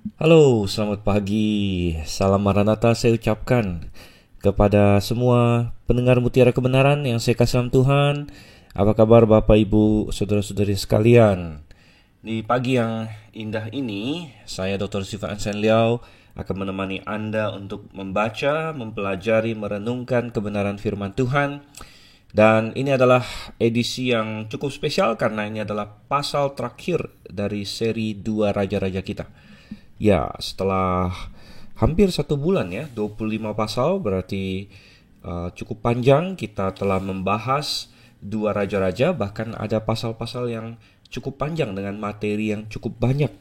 Halo, selamat pagi. Salam Maranatha saya ucapkan kepada semua pendengar Mutiara Kebenaran yang saya kasih dalam Tuhan. Apa kabar Bapak, Ibu, Saudara-saudari sekalian? Di pagi yang indah ini, saya Dr. Siva Ansen Liao akan menemani Anda untuk membaca, mempelajari, merenungkan kebenaran firman Tuhan. Dan ini adalah edisi yang cukup spesial karena ini adalah pasal terakhir dari seri 2 Raja-Raja kita. Ya, setelah hampir 1 bulan ya, 25 pasal berarti cukup panjang. Kita telah membahas 2 raja-raja, bahkan ada pasal-pasal yang cukup panjang dengan materi yang cukup banyak.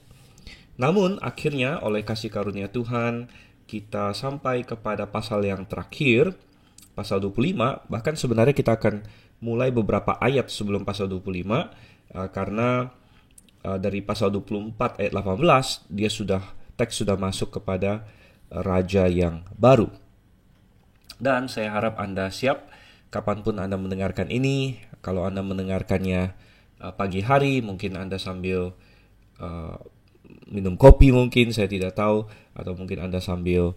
Namun akhirnya oleh kasih karunia Tuhan, kita sampai kepada pasal yang terakhir, pasal 25. Bahkan sebenarnya kita akan mulai beberapa ayat sebelum pasal 25, karena dari pasal 24 ayat 18 teks sudah masuk kepada raja yang baru. Dan saya harap Anda siap kapanpun Anda mendengarkan ini. Kalau Anda mendengarkannya pagi hari, mungkin Anda sambil minum kopi, mungkin saya tidak tahu, atau mungkin Anda sambil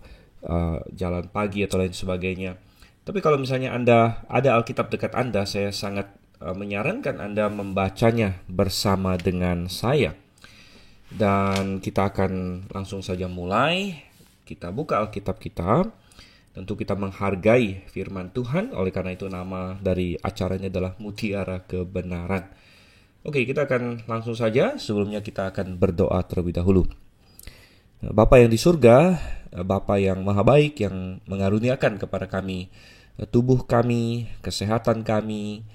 jalan pagi atau lain sebagainya. Tapi kalau misalnya Anda ada Alkitab dekat Anda, saya sangat menyarankan Anda membacanya bersama dengan saya. Dan kita akan langsung saja mulai. Kita buka Alkitab kita. Tentu kita menghargai firman Tuhan, oleh karena itu nama dari acaranya adalah Mutiara Kebenaran. Oke, kita akan langsung saja. Sebelumnya kita akan berdoa terlebih dahulu. Bapa yang di surga, Bapa yang maha baik, yang mengaruniakan kepada kami tubuh kami, kesehatan kami,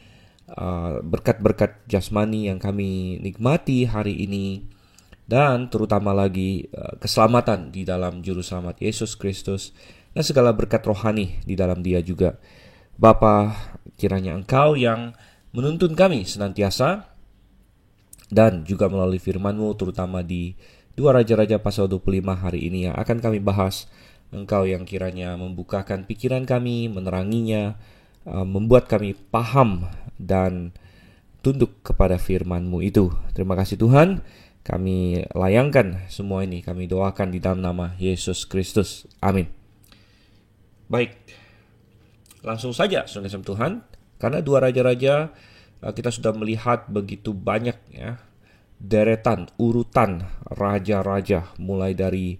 berkat-berkat jasmani yang kami nikmati hari ini, dan terutama lagi keselamatan di dalam Juru Selamat Yesus Kristus, dan segala berkat rohani di dalam Dia juga. Bapa, kiranya Engkau yang menuntun kami senantiasa, dan juga melalui firman-Mu, terutama di 2 Raja-Raja pasal 25 hari ini yang akan kami bahas, Engkau yang kiranya membukakan pikiran kami, meneranginya, membuat kami paham dan tunduk kepada firman-Mu itu. Terima kasih Tuhan, kami layangkan semua ini, kami doakan di dalam nama Yesus Kristus. Amin. Baik, langsung saja saudara Tuhan, karena 2 Raja-Raja kita sudah melihat begitu banyak ya, deretan, urutan raja-raja, mulai dari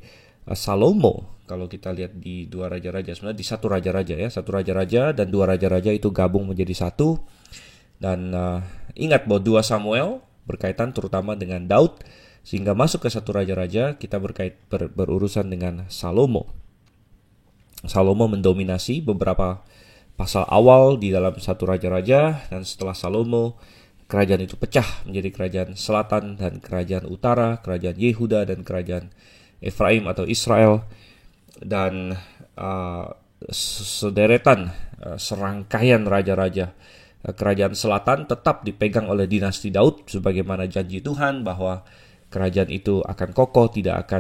Salomo. Kalau kita lihat di 2 Raja-Raja, sebenarnya di 1 Raja-Raja ya, 1 Raja-Raja dan 2 Raja-Raja itu gabung menjadi satu. Dan ingat bahwa 2 Samuel berkaitan terutama dengan Daud, sehingga masuk ke 1 Raja-Raja kita berurusan dengan Salomo. Salomo mendominasi beberapa pasal awal di dalam 1 Raja-Raja, dan setelah Salomo kerajaan itu pecah menjadi kerajaan selatan dan kerajaan utara, kerajaan Yehuda dan kerajaan Efraim atau Israel. Dan sederetan serangkaian raja-raja kerajaan selatan tetap dipegang oleh dinasti Daud, sebagaimana janji Tuhan bahwa kerajaan itu akan kokoh, tidak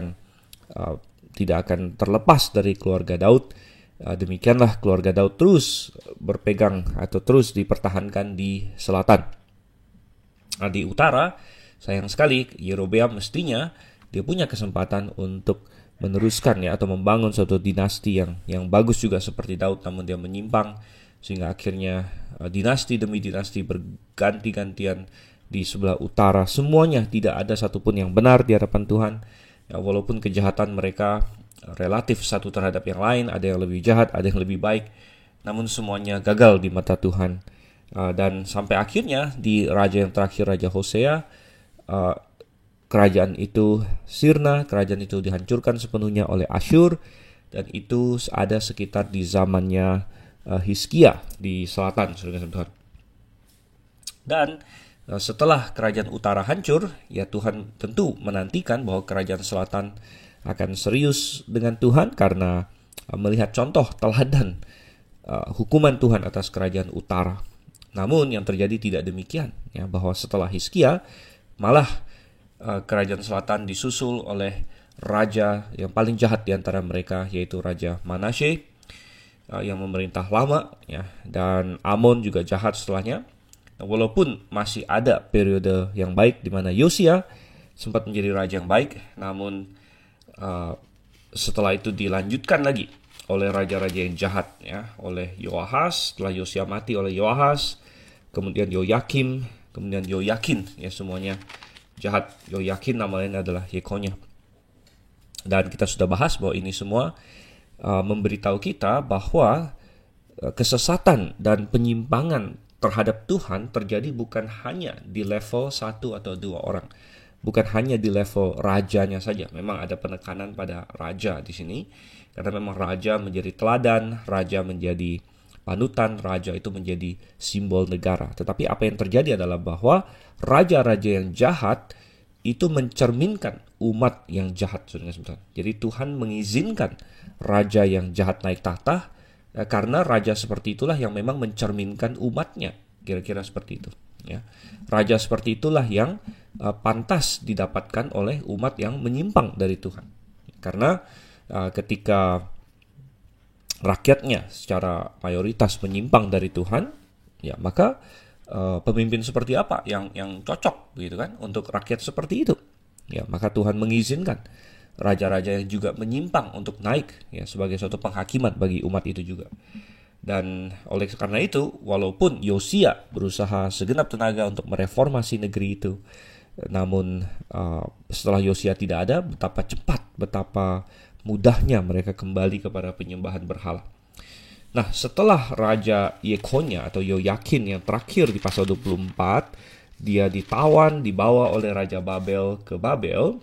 akan terlepas dari keluarga Daud. Demikianlah keluarga Daud terus berpegang atau terus dipertahankan di selatan. Di utara, sayang sekali, Yerobeam mestinya dia punya kesempatan untuk meneruskan ya, atau membangun suatu dinasti yang bagus juga seperti Daud, namun dia menyimpang sehingga akhirnya dinasti demi dinasti berganti-gantian di sebelah utara. Semuanya tidak ada satupun yang benar di hadapan Tuhan ya, walaupun kejahatan mereka relatif satu terhadap yang lain, ada yang lebih jahat, ada yang lebih baik, namun semuanya gagal di mata Tuhan. Dan sampai akhirnya di raja yang terakhir, Raja Hosea, kerajaan itu sirna, kerajaan itu dihancurkan sepenuhnya oleh Asyur, dan itu ada sekitar di zamannya Hizkia di selatan, saudara Tuhan. Dan setelah kerajaan utara hancur, ya Tuhan tentu menantikan bahwa kerajaan selatan akan serius dengan Tuhan karena melihat contoh teladan hukuman Tuhan atas kerajaan utara. Namun yang terjadi tidak demikian, ya, bahwa setelah Hizkia malah kerajaan selatan disusul oleh raja yang paling jahat di antara mereka, yaitu Raja Manasye yang memerintah lama ya, dan Amon juga jahat setelahnya. Walaupun masih ada periode yang baik di mana Yosia sempat menjadi raja yang baik, namun uh, setelah itu dilanjutkan lagi oleh raja-raja yang jahat, ya, oleh Yoahas. Setelah Yosia mati oleh Yoahas, kemudian Yoyakim, kemudian Yoyakin, ya, semuanya jahat. Yoyakin nama lain adalah Yekonya. Dan kita sudah bahas bahwa ini semua memberitahu kita bahwa kesesatan dan penyimpangan terhadap Tuhan terjadi bukan hanya di level 1 atau 2 orang, bukan hanya di level rajanya saja. Memang ada penekanan pada raja di sini, karena memang raja menjadi teladan, raja menjadi panutan, raja itu menjadi simbol negara. Tetapi apa yang terjadi adalah bahwa raja-raja yang jahat itu mencerminkan umat yang jahat. Jadi Tuhan mengizinkan raja yang jahat naik tahta, karena raja seperti itulah yang memang mencerminkan umatnya. Kira-kira seperti itu, ya. Raja seperti itulah yang pantas didapatkan oleh umat yang menyimpang dari Tuhan. Karena ketika rakyatnya secara mayoritas menyimpang dari Tuhan, ya, maka pemimpin seperti apa yang cocok, begitu kan, untuk rakyat seperti itu? Ya, maka Tuhan mengizinkan raja-raja yang juga menyimpang untuk naik, ya, sebagai suatu penghakiman bagi umat itu juga. Dan oleh karena itu, walaupun Yosia berusaha segenap tenaga untuk mereformasi negeri itu, namun setelah Yosia tidak ada, betapa cepat, betapa mudahnya mereka kembali kepada penyembahan berhala. Nah, setelah Raja Yekonya atau Yoyakin yang terakhir di pasal 24, dia ditawan, dibawa oleh Raja Babel ke Babel,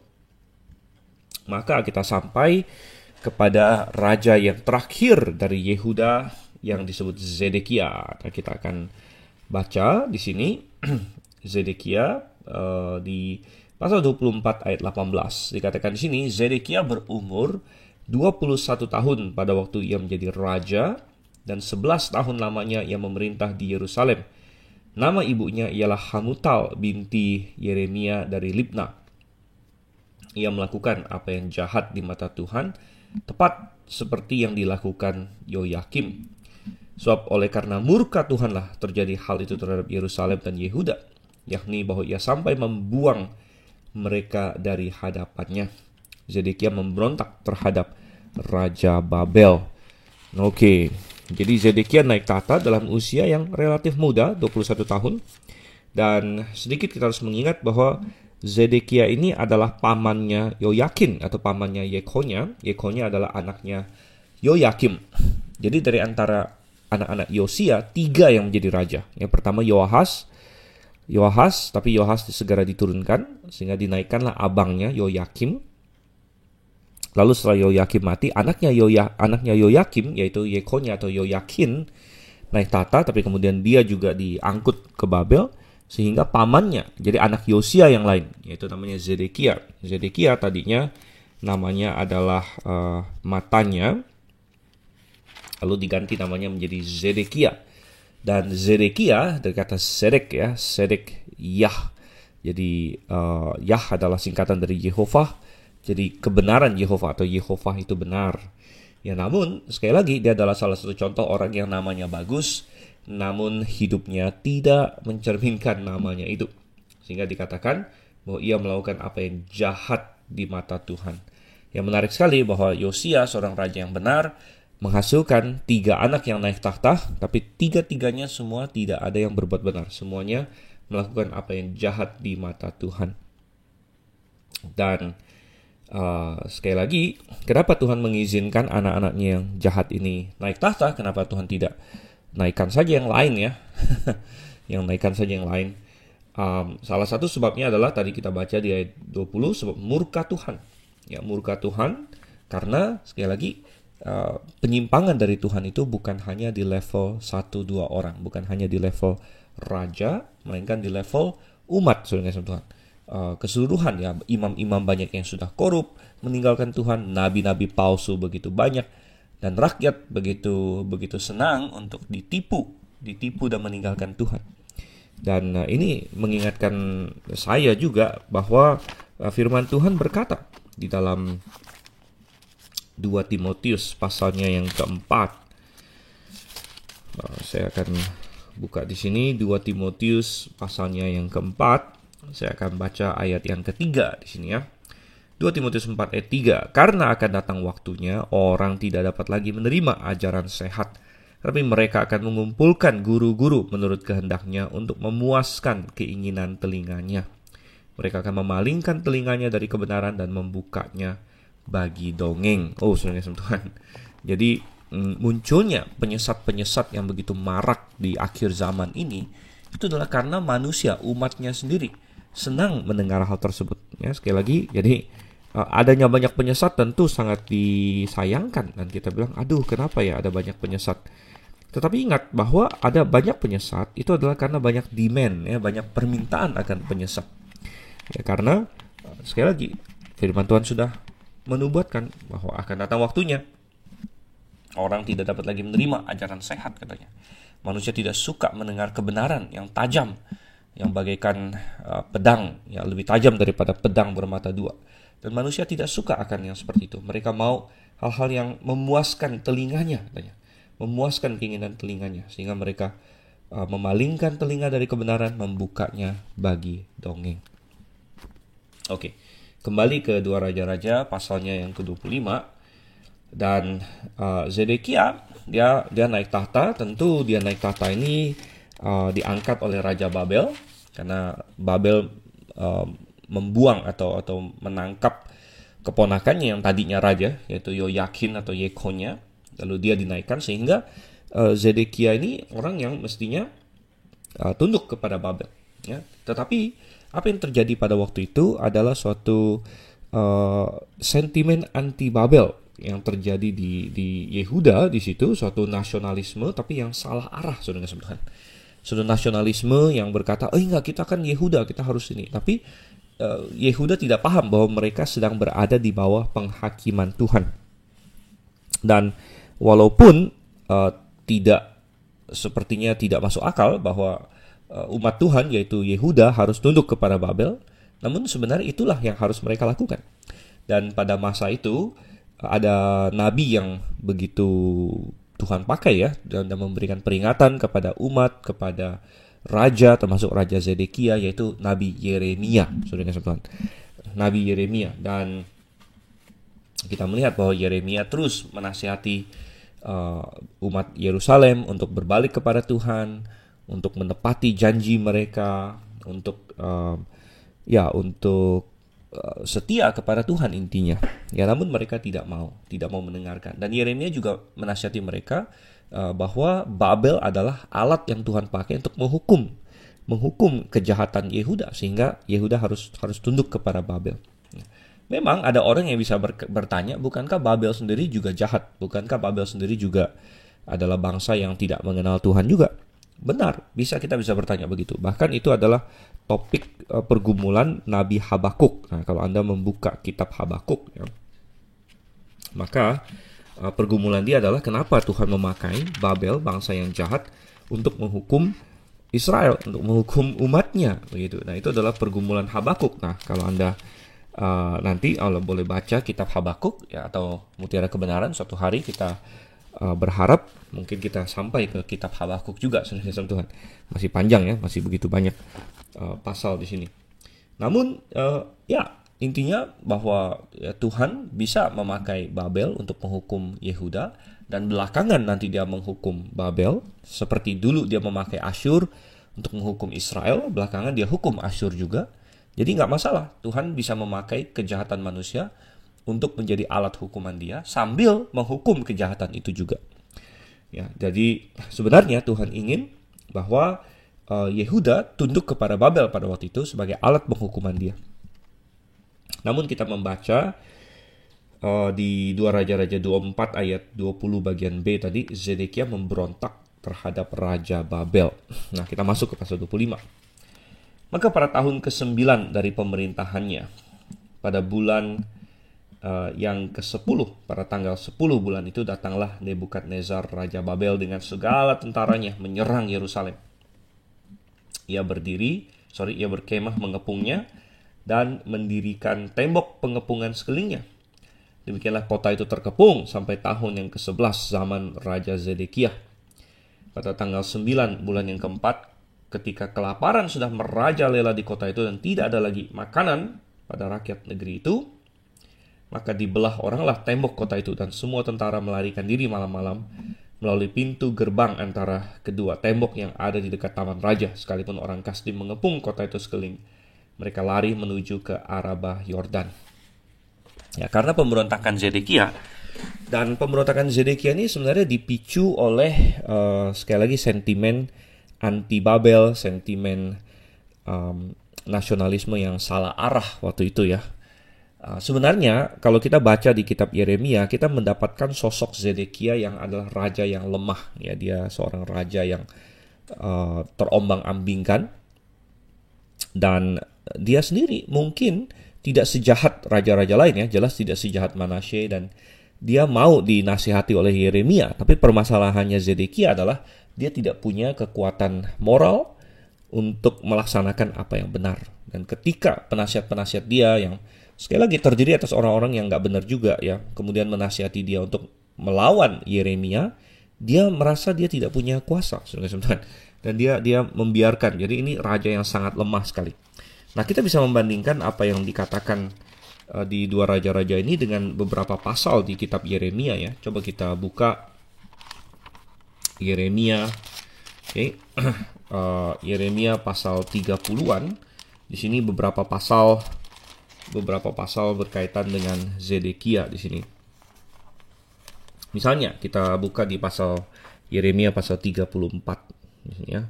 maka kita sampai kepada raja yang terakhir dari Yehuda yang disebut Zedekia. Nah, kita akan baca di sini Zedekia di pasal 24 ayat 18. Dikatakan di sini, Zedekia berumur 21 tahun pada waktu ia menjadi raja, dan 11 tahun lamanya ia memerintah di Yerusalem. Nama ibunya ialah Hamutal binti Yeremia dari Libna. Ia melakukan apa yang jahat di mata Tuhan, tepat seperti yang dilakukan Yoyakim. Sebab oleh karena murka Tuhanlah terjadi hal itu terhadap Yerusalem dan Yehuda, yakni bahwa ia sampai membuang mereka dari hadapannya. Zedekia memberontak terhadap Raja Babel. Oke, jadi Zedekia naik tahta dalam usia yang relatif muda, 21 tahun. Dan sedikit kita harus mengingat bahwa Zedekia ini adalah pamannya Yoyakin atau pamannya Yekonya. Yekonya adalah anaknya Yoyakim. Jadi dari antara anak-anak Yosia, 3 yang menjadi raja. Yang pertama Yoahas, tapi Yoahas segera diturunkan sehingga dinaikkanlah abangnya Yoyakim. Lalu setelah Yoyakim mati, anaknya Yoyakim, yaitu Yekonya atau Yoyakin, naik tahta, tapi kemudian dia juga diangkut ke Babel, sehingga pamannya jadi anak Yosia yang lain, yaitu namanya Zedekia. Zedekia tadinya namanya adalah Matanya, lalu diganti namanya menjadi Zedekia. Dan Zedekia dari kata Sedek, ya, Sedek Yah. Jadi Yah adalah singkatan dari Yehovah. Jadi kebenaran Yehovah atau Yehovah itu benar. Ya, namun sekali lagi dia adalah salah satu contoh orang yang namanya bagus, namun hidupnya tidak mencerminkan namanya itu. Sehingga dikatakan bahwa ia melakukan apa yang jahat di mata Tuhan. Yang menarik sekali bahwa Yosia, seorang raja yang benar, menghasilkan 3 anak yang naik tahta, tapi 3-tiganya semua tidak ada yang berbuat benar. Semuanya melakukan apa yang jahat di mata Tuhan. Dan sekali lagi, kenapa Tuhan mengizinkan anak-anaknya yang jahat ini naik tahta? Kenapa Tuhan tidak naikkan saja yang lain, ya? Yang naikkan saja yang lain. Salah satu sebabnya adalah tadi kita baca di ayat 20, sebab murka Tuhan. Ya, murka Tuhan karena sekali lagi penyimpangan dari Tuhan itu bukan hanya di level 1-2 orang, bukan hanya di level raja, melainkan di level umat, saudara Tuhan. Keseluruhan, ya, imam-imam banyak yang sudah korup, meninggalkan Tuhan, nabi-nabi palsu begitu banyak, dan rakyat begitu senang untuk ditipu dan meninggalkan Tuhan. Dan ini mengingatkan saya juga bahwa firman Tuhan berkata di dalam 2 Timotius pasalnya yang keempat. Saya akan buka di sini 2 Timotius pasalnya yang keempat. Saya akan baca ayat yang ketiga di sini, ya. 2 Timotius 4 ayat 3, karena akan datang waktunya orang tidak dapat lagi menerima ajaran sehat, tapi mereka akan mengumpulkan guru-guru menurut kehendaknya untuk memuaskan keinginan telinganya. Mereka akan memalingkan telinganya dari kebenaran dan membukanya bagi dongeng. Oh, saudara Tuhan. Jadi munculnya penyesat-penyesat yang begitu marak di akhir zaman ini, itu adalah karena manusia, umatnya sendiri senang mendengar hal tersebut. Ya, sekali lagi, jadi adanya banyak penyesat tentu sangat disayangkan, dan kita bilang, aduh, kenapa ya ada banyak penyesat? Tetapi ingat bahwa ada banyak penyesat itu adalah karena banyak demand, ya, banyak permintaan akan penyesat. Ya, karena sekali lagi firman Tuhan sudah menubuatkan bahwa akan datang waktunya orang tidak dapat lagi menerima ajaran sehat, katanya. Manusia tidak suka mendengar kebenaran yang tajam, yang bagaikan pedang, yang lebih tajam daripada pedang bermata dua. Dan manusia tidak suka akan yang seperti itu. Mereka mau hal-hal yang memuaskan telinganya, katanya. Memuaskan keinginan telinganya, sehingga mereka memalingkan telinga dari kebenaran, membukanya bagi dongeng. Oke, kembali ke 2 Raja-Raja pasalnya yang ke-25. Dan Zedekia dia naik tahta. Tentu dia naik tahta ini diangkat oleh Raja Babel, karena Babel membuang atau menangkap keponakannya yang tadinya raja, yaitu Yoyakin atau Yekonya. Lalu dia dinaikkan, sehingga Zedekia ini orang yang mestinya tunduk kepada Babel, ya. Tetapi apa yang terjadi pada waktu itu adalah suatu sentimen anti Babel yang terjadi di Yehuda. Di situ suatu nasionalisme, tapi yang salah arah, saudara Tuhan. Suatu nasionalisme yang berkata, enggak, kita kan Yehuda, kita harus ini. Tapi Yehuda tidak paham bahwa mereka sedang berada di bawah penghakiman Tuhan. Dan walaupun sepertinya tidak masuk akal bahwa umat Tuhan, yaitu Yehuda, harus tunduk kepada Babel, namun sebenarnya itulah yang harus mereka lakukan. Dan pada masa itu ada nabi yang begitu Tuhan pakai, ya, dan memberikan peringatan kepada umat, kepada raja, termasuk Raja Zedekia, yaitu Nabi Yeremia, saudara Tuhan. Nabi Yeremia. Dan kita melihat bahwa Yeremia terus menasihati umat Yerusalem untuk berbalik kepada Tuhan, untuk menepati janji mereka, untuk setia kepada Tuhan intinya. Ya, namun mereka tidak mau mendengarkan. Dan Yeremia juga menasihati mereka bahwa Babel adalah alat yang Tuhan pakai untuk menghukum kejahatan Yehuda, sehingga Yehuda harus tunduk kepada Babel. Memang ada orang yang bisa bertanya, bukankah Babel sendiri juga jahat? Bukankah Babel sendiri juga adalah bangsa yang tidak mengenal Tuhan juga? Benar, kita bisa bertanya begitu. Bahkan itu adalah topik pergumulan Nabi Habakuk. Nah, kalau Anda membuka kitab Habakuk, ya, maka pergumulan dia adalah kenapa Tuhan memakai Babel, bangsa yang jahat, untuk menghukum Israel, untuk menghukum umatnya, begitu. Nah, itu adalah pergumulan Habakuk. Nah, kalau Anda nanti boleh baca kitab Habakuk, ya, atau Mutiara Kebenaran, suatu hari kita berharap mungkin kita sampai ke kitab Habakuk juga, saudara Tuhan. Masih panjang, ya, masih begitu banyak pasal di sini. Namun intinya bahwa Tuhan bisa memakai Babel untuk menghukum Yehuda, dan belakangan nanti dia menghukum Babel, seperti dulu dia memakai Asyur untuk menghukum Israel, belakangan dia hukum Asyur juga. Jadi nggak masalah, Tuhan bisa memakai kejahatan manusia untuk menjadi alat hukuman dia, sambil menghukum kejahatan itu juga. Ya, jadi sebenarnya Tuhan ingin bahwa Yehuda tunduk kepada Babel pada waktu itu sebagai alat penghukuman dia. Namun kita membaca di 2 Raja-Raja 24 ayat 20 bagian B tadi, Zedekia memberontak terhadap Raja Babel. Nah, kita masuk ke pasal 25. Maka pada tahun ke-9 dari pemerintahannya, pada bulan yang ke-10, pada tanggal 10 bulan itu, datanglah Nebukadnezar Raja Babel dengan segala tentaranya menyerang Yerusalem. Ia berkemah mengepungnya dan mendirikan tembok pengepungan sekelilingnya. Demikianlah kota itu terkepung sampai tahun yang ke-11 zaman Raja Zedekia. Pada tanggal 9 bulan yang keempat, ketika kelaparan sudah merajalela di kota itu dan tidak ada lagi makanan pada rakyat negeri itu, Maka dibelah oranglah tembok kota itu, dan semua tentara melarikan diri malam-malam melalui pintu gerbang antara kedua tembok yang ada di dekat taman raja. Sekalipun orang Kasdim mengepung kota itu sekeliling, mereka lari menuju ke Arabah Yordan. Ya, karena pemberontakan Zedekia. Dan pemberontakan Zedekia ini sebenarnya dipicu oleh sekali lagi sentimen anti Babel, sentimen nasionalisme yang salah arah waktu itu ya. Sebenarnya kalau kita baca di kitab Yeremia, kita mendapatkan sosok Zedekia yang adalah raja yang lemah. Ya, dia seorang raja yang terombang-ambingkan, dan dia sendiri mungkin tidak sejahat raja-raja lain ya, jelas tidak sejahat Manasye, dan dia mau dinasihati oleh Yeremia. Tapi permasalahannya Zedekia adalah dia tidak punya kekuatan moral untuk melaksanakan apa yang benar. Dan ketika penasihat-penasihat dia yang sekali lagi terdiri atas orang-orang yang nggak benar juga ya, kemudian menasihati dia untuk melawan Yeremia, dia merasa dia tidak punya kuasa, saudara-saudara. Dan dia membiarkan. Jadi ini raja yang sangat lemah sekali. Nah, kita bisa membandingkan apa yang dikatakan di dua raja-raja ini dengan beberapa pasal di kitab Yeremia ya. Coba kita buka Yeremia. Oke. Yeremia pasal 30-an. Di sini beberapa pasal berkaitan dengan Zedekia di sini. Misalnya kita buka di pasal Yeremia pasal 34 ya.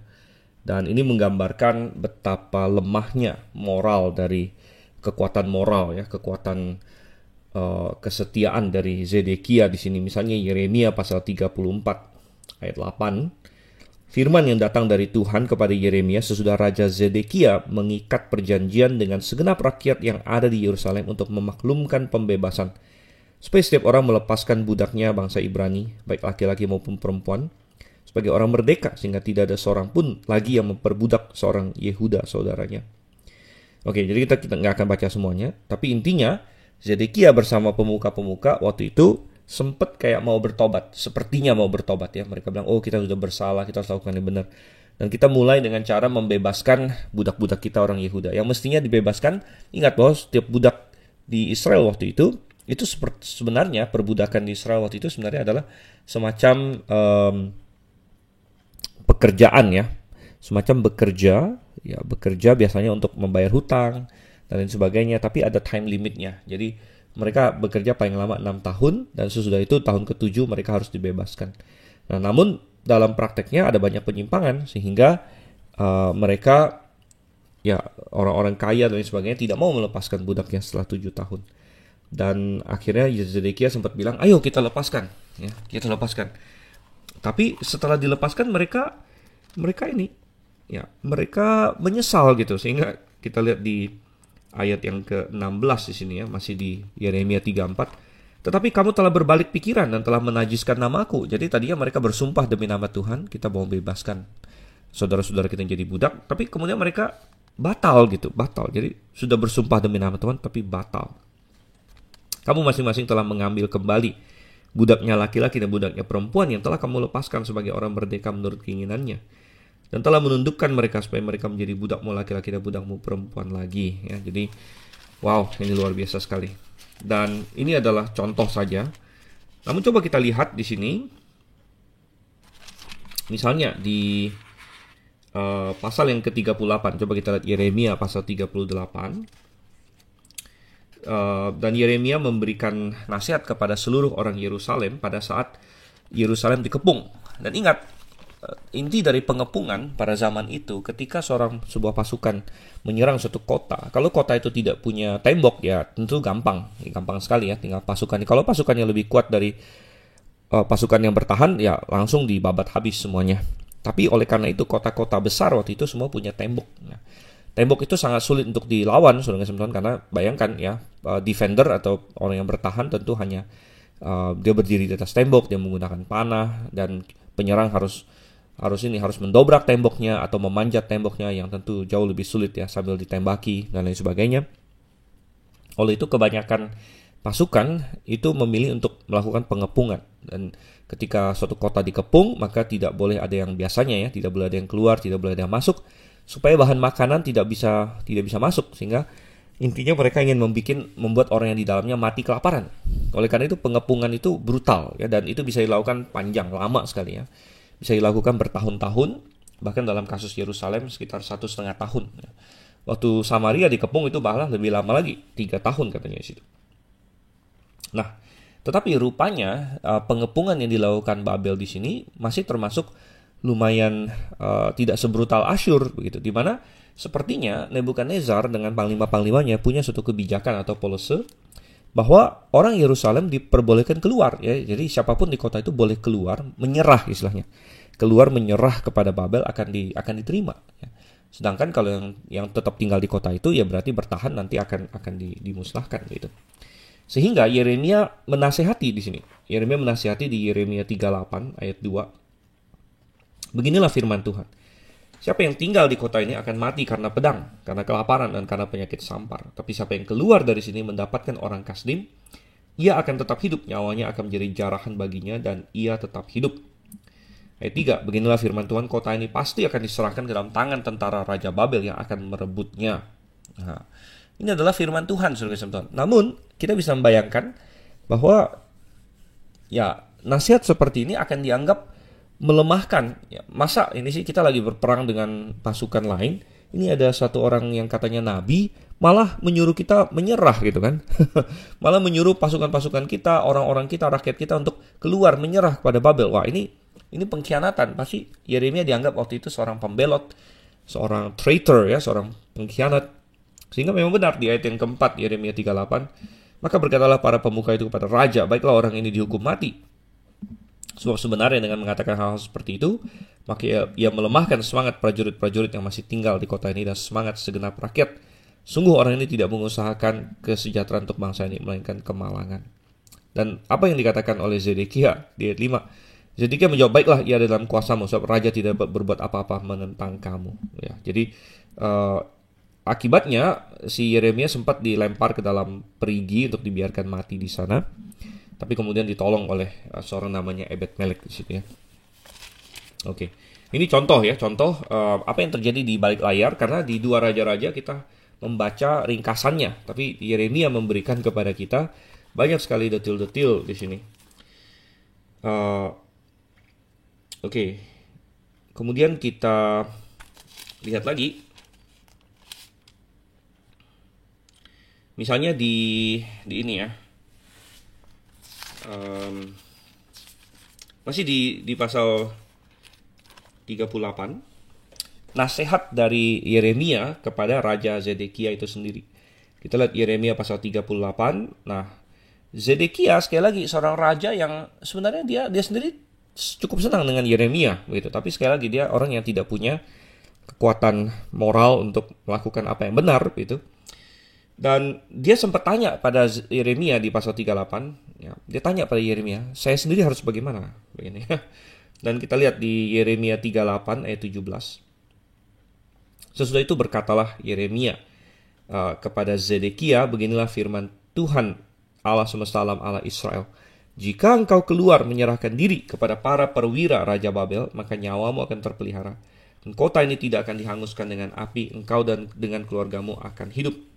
Dan ini menggambarkan betapa lemahnya moral dari kekuatan moral ya, kekuatan kesetiaan dari Zedekia di sini. Misalnya Yeremia pasal 34 ayat 8. Firman yang datang dari Tuhan kepada Yeremia sesudah Raja Zedekia mengikat perjanjian dengan segenap rakyat yang ada di Yerusalem untuk memaklumkan pembebasan, supaya setiap orang melepaskan budaknya bangsa Ibrani, baik laki-laki maupun perempuan, sebagai orang merdeka, sehingga tidak ada seorang pun lagi yang memperbudak seorang Yehuda saudaranya. Oke, jadi kita nggak akan baca semuanya, tapi intinya Zedekia bersama pemuka-pemuka waktu itu sempat kayak mau bertobat, sepertinya mau bertobat ya. Mereka bilang, oh kita sudah bersalah, kita harus lakukan yang benar. Dan kita mulai dengan cara membebaskan budak-budak kita orang Yehuda. Yang mestinya dibebaskan, ingat bahwa setiap budak di Israel waktu itu sebenarnya perbudakan di Israel waktu itu sebenarnya adalah semacam pekerjaan ya. Semacam bekerja biasanya untuk membayar hutang dan lain sebagainya, tapi ada time limitnya. Jadi mereka bekerja paling lama 6 tahun, dan sesudah itu tahun ke-7 mereka harus dibebaskan. Nah, namun dalam prakteknya ada banyak penyimpangan, sehingga mereka, ya orang-orang kaya dan lain sebagainya tidak mau melepaskan budaknya setelah 7 tahun. Dan akhirnya Zedekia sempat bilang, ayo kita lepaskan. Ya, kita lepaskan. Tapi setelah dilepaskan mereka menyesal gitu, sehingga kita lihat di ayat yang ke-16 di sini ya, masih di Yeremia 34. Tetapi kamu telah berbalik pikiran dan telah menajiskan namaku. Jadi tadinya mereka bersumpah demi nama Tuhan, kita mau bebaskan saudara-saudara kita yang jadi budak, tapi kemudian mereka batal. Jadi sudah bersumpah demi nama Tuhan tapi batal. Kamu masing-masing telah mengambil kembali budaknya laki-laki dan budaknya perempuan yang telah kamu lepaskan sebagai orang merdeka menurut keinginannya, dan telah menundukkan mereka supaya mereka menjadi budakmu laki-laki dan budakmu perempuan lagi ya. Jadi wow, ini luar biasa sekali. Dan ini adalah contoh saja. Namun coba kita lihat di sini. Misalnya di pasal yang ke-38. Coba kita lihat Yeremia pasal 38. Dan Yeremia memberikan nasihat kepada seluruh orang Yerusalem pada saat Yerusalem dikepung. Dan ingat, inti dari pengepungan pada zaman itu, ketika sebuah pasukan menyerang suatu kota, kalau kota itu tidak punya tembok ya tentu gampang sekali ya, tinggal pasukan. Kalau pasukannya lebih kuat dari pasukan yang bertahan ya langsung dibabat habis semuanya. Tapi oleh karena itu kota-kota besar waktu itu semua punya tembok. Nah, tembok itu sangat sulit untuk dilawan, saudara-saudara, karena bayangkan ya, defender atau orang yang bertahan tentu hanya dia berdiri di atas tembok, dia menggunakan panah, dan penyerang harus mendobrak temboknya atau memanjat temboknya, yang tentu jauh lebih sulit ya, sambil ditembaki dan lain sebagainya. Oleh itu kebanyakan pasukan itu memilih untuk melakukan pengepungan, dan ketika suatu kota dikepung maka tidak boleh ada yang biasanya ya, tidak boleh ada yang keluar, tidak boleh ada yang masuk, supaya bahan makanan tidak bisa masuk, sehingga Intinya mereka ingin membuat orang yang di dalamnya mati kelaparan. Oleh karena itu pengepungan itu brutal ya, dan itu bisa dilakukan panjang, lama sekali ya. Bisa dilakukan bertahun-tahun, bahkan dalam kasus Yerusalem sekitar 1,5 tahun. Ya. Waktu Samaria dikepung itu bahkan lebih lama lagi, 3 tahun katanya di situ. Nah, tetapi rupanya pengepungan yang dilakukan Babel di sini masih termasuk lumayan tidak sebrutal Asyur begitu, di mana sepertinya Nebukadnezar dengan panglima-panglimanya punya suatu kebijakan atau policy bahwa orang Yerusalem diperbolehkan keluar ya. Jadi siapapun di kota itu boleh keluar, menyerah istilahnya. Keluar menyerah kepada Babel akan diterima ya. Sedangkan kalau yang tetap tinggal di kota itu ya berarti bertahan, nanti akan dimusnahkan gitu. Sehingga Yeremia menasehati di sini. Yeremia menasehati di Yeremia 38 ayat 2. Beginilah firman Tuhan. Siapa yang tinggal di kota ini akan mati karena pedang, karena kelaparan, dan karena penyakit sampar. Tapi siapa yang keluar dari sini mendapatkan orang Kasdim, ia akan tetap hidup, nyawanya akan menjadi jarahan baginya, dan ia tetap hidup. Ayat 3, beginilah firman Tuhan, kota ini pasti akan diserahkan ke dalam tangan tentara Raja Babel yang akan merebutnya. Nah, ini adalah firman Tuhan, saudara-saudara. Namun, kita bisa membayangkan bahwa ya nasihat seperti ini akan dianggap melemahkan. Ya, masa ini sih kita lagi berperang dengan pasukan lain, ini ada satu orang yang katanya nabi, malah menyuruh kita menyerah gitu kan. Malah menyuruh pasukan-pasukan kita, orang-orang kita, rakyat kita untuk keluar menyerah kepada Babel. Wah, ini pengkhianatan. Pasti Yeremia dianggap waktu itu seorang pembelot, seorang traitor ya, seorang pengkhianat. Sehingga memang benar di ayat yang keempat Yeremia 38, maka berkatalah para pemuka itu kepada raja, baiklah orang ini dihukum mati. Sebab sebenarnya dengan mengatakan hal-hal seperti itu, maka ia melemahkan semangat prajurit-prajurit yang masih tinggal di kota ini dan semangat segenap rakyat. Sungguh orang ini tidak mengusahakan kesejahteraan untuk bangsa ini, melainkan kemalangan. Dan apa yang dikatakan oleh Zedekia di ayat 5? Zedekia menjawab, baiklah ia ada dalam kuasamu, sebab raja tidak berbuat apa-apa menentang kamu. Ya, jadi akibatnya si Yeremia sempat dilempar ke dalam perigi untuk dibiarkan mati di sana. Tapi kemudian ditolong oleh seorang namanya Ebed-Melek di situ ya. Oke. Ini contoh ya, apa yang terjadi di balik layar, karena di 2 raja-raja kita membaca ringkasannya, tapi Yeremia memberikan kepada kita banyak sekali detil-detil di sini. Oke. Kemudian kita lihat lagi. Misalnya di ini ya. Masih di pasal 38, nasihat dari Yeremia kepada Raja Zedekia itu sendiri. Kita lihat Yeremia pasal 38. Nah, Zedekia sekali lagi seorang raja yang sebenarnya dia sendiri cukup senang dengan Yeremia gitu. Tapi sekali lagi dia orang yang tidak punya kekuatan moral untuk melakukan apa yang benar gitu. Dan dia sempat tanya pada Yeremia di pasal 38, ya, dia tanya pada Yeremia, saya sendiri harus bagaimana? Begini. Dan kita lihat di Yeremia 38 ayat 17. Sesudah itu berkatalah Yeremia kepada Zedekia, beginilah firman Tuhan Allah semesta alam, Allah Israel. Jika engkau keluar menyerahkan diri kepada para perwira Raja Babel, maka nyawamu akan terpelihara. Dan kota ini tidak akan dihanguskan dengan api, engkau dan dengan keluargamu akan hidup.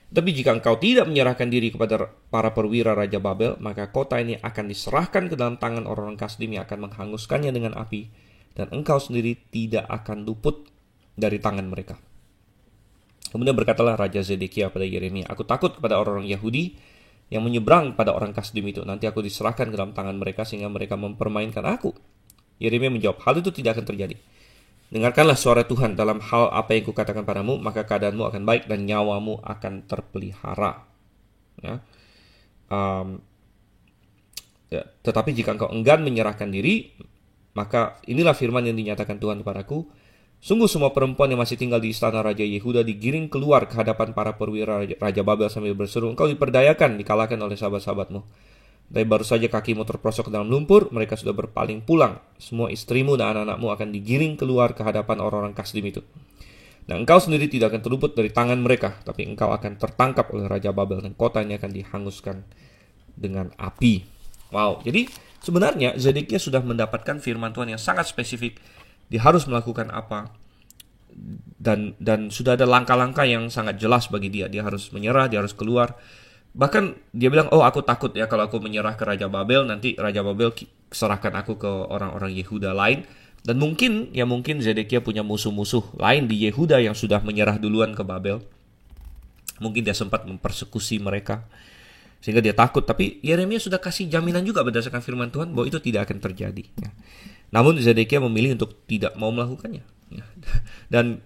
Tapi jika engkau tidak menyerahkan diri kepada para perwira Raja Babel, maka kota ini akan diserahkan ke dalam tangan orang-orang Kasdim yang akan menghanguskannya dengan api, dan engkau sendiri tidak akan luput dari tangan mereka. Kemudian berkatalah Raja Zedekia pada Yeremia, aku takut kepada orang-orang Yahudi yang menyeberang pada orang Kasdim itu. Nanti aku diserahkan ke dalam tangan mereka sehingga mereka mempermainkan aku. Yeremia menjawab, hal itu tidak akan terjadi. Dengarkanlah suara Tuhan dalam hal apa yang kukatakan padamu, maka keadaanmu akan baik dan nyawamu akan terpelihara. Ya. Tetapi jika engkau enggan menyerahkan diri, maka inilah firman yang dinyatakan Tuhan kepadaku. Sungguh semua perempuan yang masih tinggal di istana Raja Yehuda digiring keluar ke hadapan para perwira Raja Babel sambil berseru, engkau diperdayakan, dikalahkan oleh sahabat-sahabatmu. Tapi baru saja kakimu terprosok ke dalam lumpur, mereka sudah berpaling pulang. Semua istrimu dan anak-anakmu akan digiring keluar ke hadapan orang-orang Kasdim itu. Dan engkau sendiri tidak akan terluput dari tangan mereka, tapi engkau akan tertangkap oleh Raja Babel dan kota ini akan dihanguskan dengan api. Wow, jadi sebenarnya Zedekia sudah mendapatkan firman Tuhan yang sangat spesifik. Dia harus melakukan apa dan sudah ada langkah-langkah yang sangat jelas bagi dia. Dia harus menyerah, dia harus keluar. Bahkan dia bilang, oh aku takut ya kalau aku menyerah ke Raja Babel, nanti Raja Babel serahkan aku ke orang-orang Yehuda lain. Dan mungkin Zedekia punya musuh-musuh lain di Yehuda yang sudah menyerah duluan ke Babel. Mungkin dia sempat mempersekusi mereka, sehingga dia takut. Tapi Yeremia sudah kasih jaminan juga berdasarkan firman Tuhan bahwa itu tidak akan terjadi. Namun Zedekia memilih untuk tidak mau melakukannya. Dan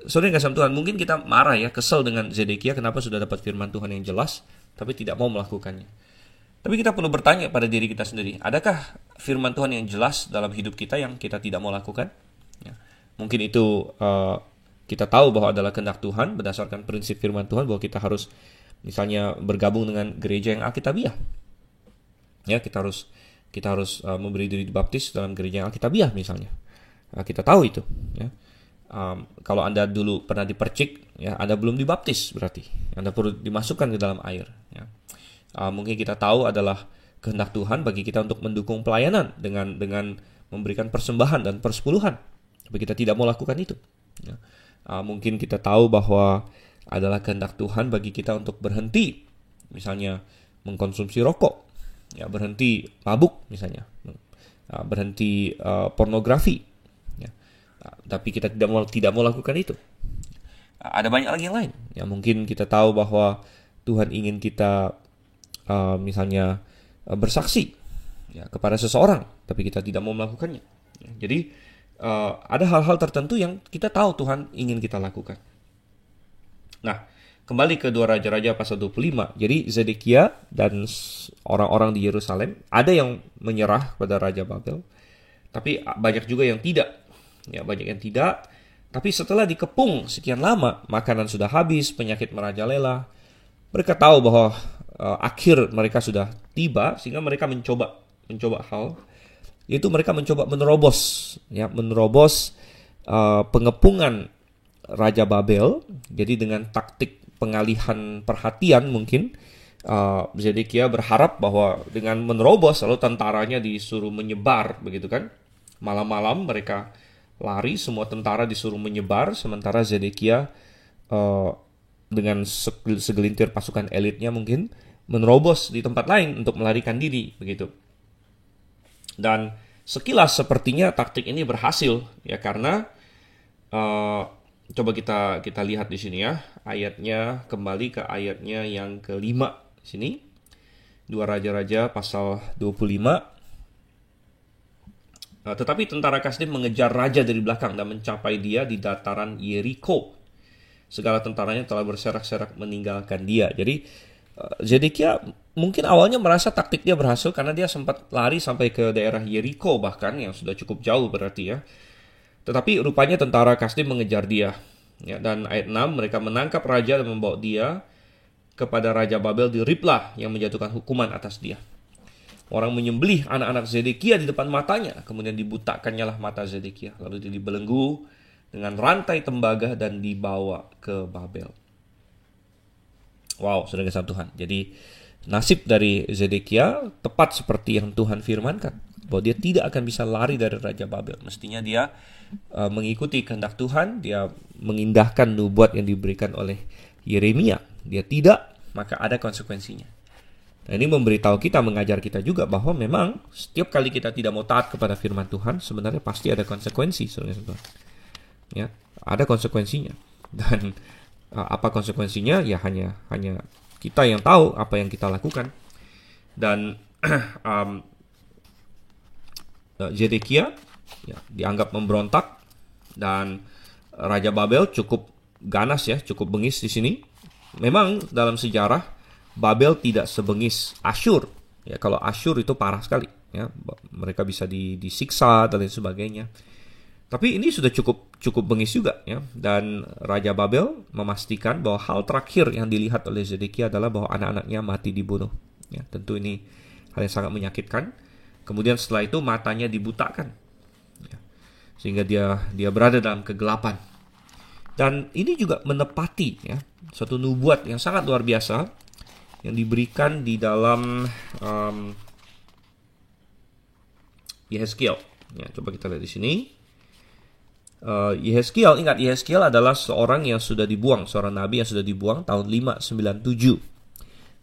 saudara yang kasih Tuhan, mungkin kita marah ya, kesel dengan Zedekia kenapa sudah dapat firman Tuhan yang jelas, tapi tidak mau melakukannya. Tapi kita perlu bertanya pada diri kita sendiri, adakah firman Tuhan yang jelas dalam hidup kita yang kita tidak mau lakukan? Mungkin itu kita tahu bahwa adalah kehendak Tuhan berdasarkan prinsip firman Tuhan, bahwa kita harus misalnya bergabung dengan gereja yang Alkitabiah. Ya, kita harus memberi diri dibaptis dalam gereja yang Alkitabiah misalnya. Kita tahu itu. Ya. Kalau Anda dulu pernah dipercik, ya Anda belum dibaptis, berarti Anda perlu dimasukkan ke dalam air. Ya. Mungkin kita tahu adalah kehendak Tuhan bagi kita untuk mendukung pelayanan dengan memberikan persembahan dan persepuluhan, tapi kita tidak mau lakukan itu. Ya. Mungkin kita tahu bahwa adalah kehendak Tuhan bagi kita untuk berhenti, misalnya mengkonsumsi rokok, ya berhenti mabuk misalnya, berhenti pornografi. Tapi kita tidak mau lakukan itu. Ada banyak lagi yang lain. Ya, mungkin kita tahu bahwa Tuhan ingin kita misalnya bersaksi ya, kepada seseorang, tapi kita tidak mau melakukannya. Ya, jadi ada hal-hal tertentu yang kita tahu Tuhan ingin kita lakukan. Nah, kembali ke 2 Raja-Raja pasal 25. Jadi Zedekia dan orang-orang di Yerusalem, ada yang menyerah pada Raja Babel, tapi banyak juga yang tidak. Ya, banyak yang tidak. Tapi setelah dikepung sekian lama, makanan sudah habis, penyakit merajalela, mereka tahu bahwa akhir mereka sudah tiba, sehingga mereka mencoba hal, yaitu mereka mencoba menerobos pengepungan Raja Babel. Jadi dengan taktik pengalihan perhatian mungkin, Zedekia berharap bahwa dengan menerobos lalu tentaranya disuruh menyebar, begitu kan? Malam-malam mereka lari, semua tentara disuruh menyebar, sementara Zedekia dengan segelintir pasukan elitnya mungkin menerobos di tempat lain untuk melarikan diri, begitu. Dan sekilas sepertinya taktik ini berhasil, ya, karena coba kita lihat di sini ya, ayatnya, kembali ke ayatnya yang kelima sini, 2 Raja-Raja pasal 25. Tetapi tentara Kasdim mengejar raja dari belakang dan mencapai dia di dataran Yeriko. Segala tentaranya telah berserak-serak meninggalkan dia. Jadi Zedekia mungkin awalnya merasa taktik dia berhasil karena dia sempat lari sampai ke daerah Yeriko, bahkan yang sudah cukup jauh berarti ya. Tetapi rupanya tentara Kasdim mengejar dia. Ya, dan ayat 6, mereka menangkap raja dan membawa dia kepada Raja Babel di Riblah yang menjatuhkan hukuman atas dia. Orang menyembelih anak-anak Zedekia di depan matanya, kemudian dibutakannya lah mata Zedekia, lalu dia dibelenggu dengan rantai tembaga dan dibawa ke Babel. Wow, saudara kasih Tuhan. Jadi nasib dari Zedekia tepat seperti yang Tuhan firmankan, bahwa dia tidak akan bisa lari dari Raja Babel. Mestinya dia mengikuti kehendak Tuhan, dia mengindahkan nubuat yang diberikan oleh Yeremia. Dia tidak, maka ada konsekuensinya. Nah, ini memberitahu kita, mengajar kita juga bahwa memang setiap kali kita tidak mau taat kepada firman Tuhan, sebenarnya pasti ada konsekuensi, saudara-saudara. Ya, ada konsekuensinya. Dan apa konsekuensinya? Ya hanya kita yang tahu apa yang kita lakukan. Dan Zedekia ya, dianggap memberontak, dan Raja Babel cukup ganas ya, cukup bengis di sini. Memang dalam sejarah Babel tidak sebengis Asyur. Ya, kalau Asyur itu parah sekali. Ya, mereka bisa disiksa dan lain sebagainya. Tapi ini sudah cukup bengis juga. Ya. Dan Raja Babel memastikan bahwa hal terakhir yang dilihat oleh Zedekia adalah bahwa anak-anaknya mati dibunuh. Ya, tentu ini hal yang sangat menyakitkan. Kemudian setelah itu matanya dibutakan. Ya, sehingga dia berada dalam kegelapan. Dan ini juga menepati ya, suatu nubuat yang sangat luar biasa yang diberikan di dalam Yehezkiel. Ya, coba kita lihat di sini. Yehezkiel, ingat Yehezkiel adalah seorang yang sudah dibuang, seorang nabi yang sudah dibuang tahun 597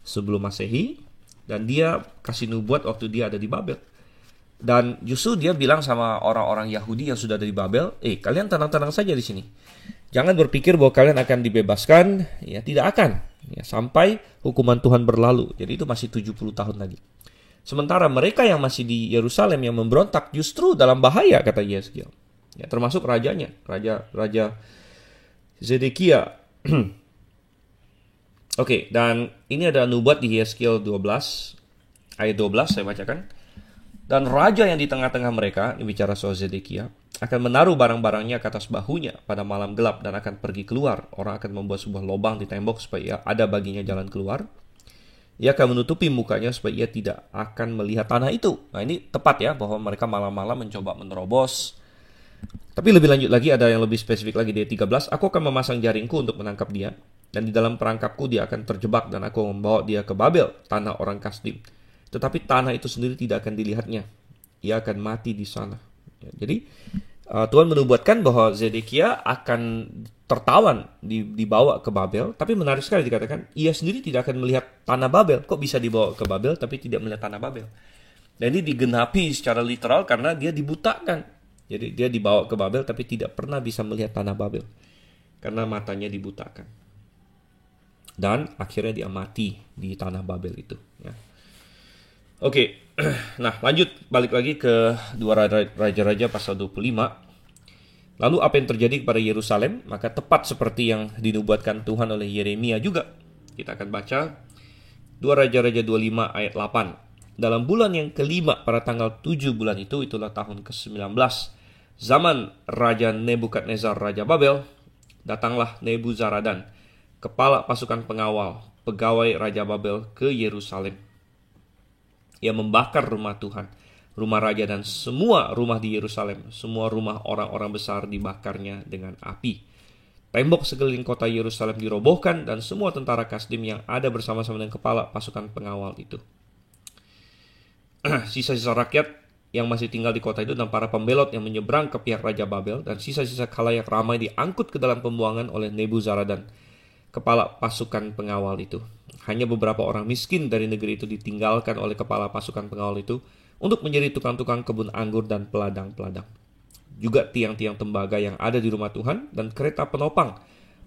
sebelum Masehi, dan dia kasih nubuat waktu dia ada di Babel. Dan justru dia bilang sama orang-orang Yahudi yang sudah ada di Babel, kalian tenang-tenang saja di sini. Jangan berpikir bahwa kalian akan dibebaskan, ya tidak akan, ya, sampai hukuman Tuhan berlalu. Jadi itu masih 70 tahun lagi. Sementara mereka yang masih di Yerusalem yang memberontak justru dalam bahaya, kata Yehezkiel. Ya, termasuk rajanya, raja Zedekia. Oke, dan ini ada nubuat di Yehezkiel 12 ayat 12 saya bacakan. Dan raja yang di tengah-tengah mereka, ini bicara soal Zedekia, akan menaruh barang-barangnya ke atas bahunya pada malam gelap dan akan pergi keluar. Orang akan membuat sebuah lubang di tembok supaya ada baginya jalan keluar. Ia akan menutupi mukanya supaya ia tidak akan melihat tanah itu. Nah, ini tepat ya, bahwa mereka malam-malam mencoba menerobos. Tapi lebih lanjut lagi, ada yang lebih spesifik lagi di ayat 13. Aku akan memasang jaringku untuk menangkap dia, dan di dalam perangkapku dia akan terjebak, dan aku membawa dia ke Babel, tanah orang Kasdim. Tetapi tanah itu sendiri tidak akan dilihatnya. Ia akan mati di sana. Ya, jadi Tuhan menubuatkan bahwa Zedekia akan tertawan dibawa ke Babel. Tapi menarik sekali dikatakan, ia sendiri tidak akan melihat tanah Babel. Kok bisa dibawa ke Babel tapi tidak melihat tanah Babel? Dan ini digenapi secara literal karena dia dibutakan. Jadi dia dibawa ke Babel tapi tidak pernah bisa melihat tanah Babel, karena matanya dibutakan. Dan akhirnya dia mati di tanah Babel itu, ya. Oke, nah lanjut balik lagi ke 2 Raja-Raja pasal 25. Lalu apa yang terjadi kepada Yerusalem? Maka tepat seperti yang dinubuatkan Tuhan oleh Yeremia juga. Kita akan baca 2 Raja-Raja 25 ayat 8. Dalam bulan yang kelima pada tanggal 7 bulan itu, itulah tahun ke-19, zaman Raja Nebukadnezar Raja Babel, datanglah Nebuzaradan, kepala pasukan pengawal, pegawai Raja Babel ke Yerusalem. Ia membakar rumah Tuhan, rumah raja dan semua rumah di Yerusalem. Semua rumah orang-orang besar dibakarnya dengan api. Tembok sekeliling kota Yerusalem dirobohkan dan semua tentara Kasdim yang ada bersama-sama dengan kepala pasukan pengawal itu. Sisa-sisa rakyat yang masih tinggal di kota itu dan para pembelot yang menyeberang ke pihak Raja Babel dan sisa-sisa khalayak ramai diangkut ke dalam pembuangan oleh Nebuzaradan, kepala pasukan pengawal itu. Hanya beberapa orang miskin dari negeri itu ditinggalkan oleh kepala pasukan pengawal itu untuk menjadi tukang-tukang kebun anggur dan peladang-peladang. Juga tiang-tiang tembaga yang ada di rumah Tuhan dan kereta penopang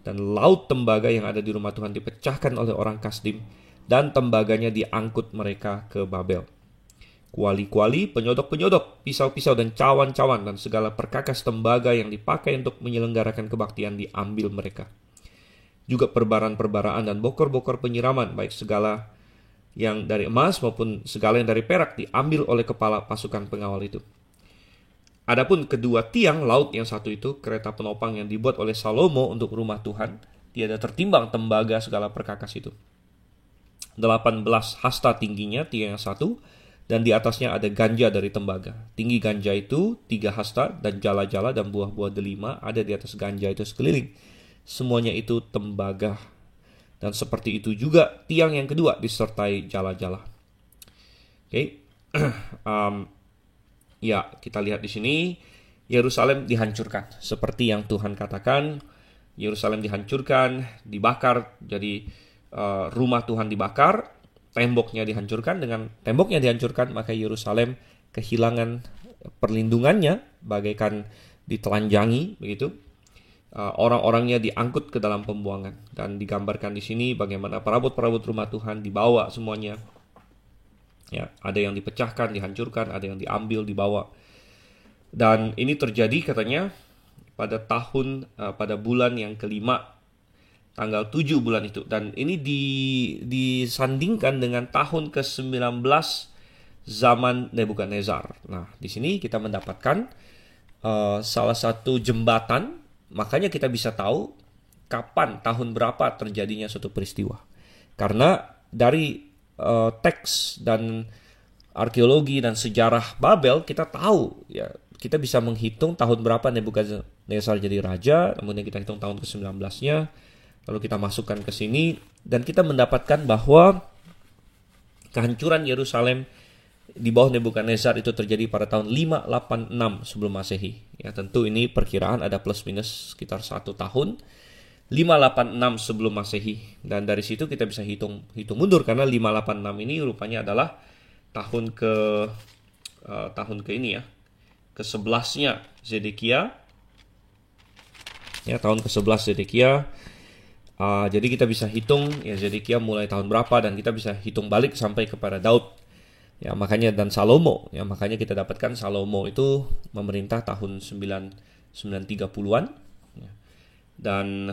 dan laut tembaga yang ada di rumah Tuhan dipecahkan oleh orang Kasdim dan tembaganya diangkut mereka ke Babel. Kuali-kuali, penyodok-penyodok, pisau-pisau dan cawan-cawan dan segala perkakas tembaga yang dipakai untuk menyelenggarakan kebaktian diambil mereka. Juga perbaraan-perbaraan dan bokor-bokor penyiraman, baik segala yang dari emas maupun segala yang dari perak, diambil oleh kepala pasukan pengawal itu. Adapun kedua tiang laut yang satu itu, kereta penopang yang dibuat oleh Salomo untuk rumah Tuhan, tiada tertimbang tembaga segala perkakas itu. 18 hasta tingginya tiang yang satu, dan di atasnya ada ganja dari tembaga. Tinggi ganja itu 3 hasta, dan jala-jala dan buah-buah delima ada di atas ganja itu sekeliling. Semuanya itu tembaga. Dan seperti itu juga tiang yang kedua disertai jala-jala. Oke. Ya, kita lihat di sini Yerusalem dihancurkan seperti yang Tuhan katakan. Yerusalem dihancurkan, dibakar. Jadi rumah Tuhan dibakar, temboknya dihancurkan. Dengan temboknya dihancurkan, maka Yerusalem kehilangan perlindungannya, bagaikan ditelanjangi begitu. Orang-orangnya diangkut ke dalam pembuangan, dan digambarkan di sini bagaimana perabot-perabot rumah Tuhan dibawa semuanya. Ya, ada yang dipecahkan, dihancurkan, ada yang diambil, dibawa. Dan ini terjadi katanya pada bulan yang kelima, tanggal 7 bulan itu. Dan ini disandingkan dengan tahun ke-19 zaman Nebukadnezar. Nah, di sini kita mendapatkan salah satu jembatan. Makanya kita bisa tahu kapan, tahun berapa terjadinya suatu peristiwa. Karena dari teks dan arkeologi dan sejarah Babel, kita tahu, ya, kita bisa menghitung tahun berapa Nebukadnezar jadi raja, kemudian kita hitung tahun ke-19-nya, lalu kita masukkan ke sini, dan kita mendapatkan bahwa kehancuran Yerusalem di bawah Nebukadnezar itu terjadi pada tahun 586 sebelum Masehi. Ya, tentu ini perkiraan ada plus minus sekitar 1 tahun. 586 sebelum Masehi, dan dari situ kita bisa hitung mundur karena 586 ini rupanya adalah tahun ke ini ya, ke-11-nya Zedekia. Ya, tahun ke-11 Zedekia. Jadi kita bisa hitung ya Zedekia mulai tahun berapa, dan kita bisa hitung balik sampai kepada Daud. Ya, makanya dan Salomo, ya makanya kita dapatkan Salomo itu memerintah tahun 930-an. Dan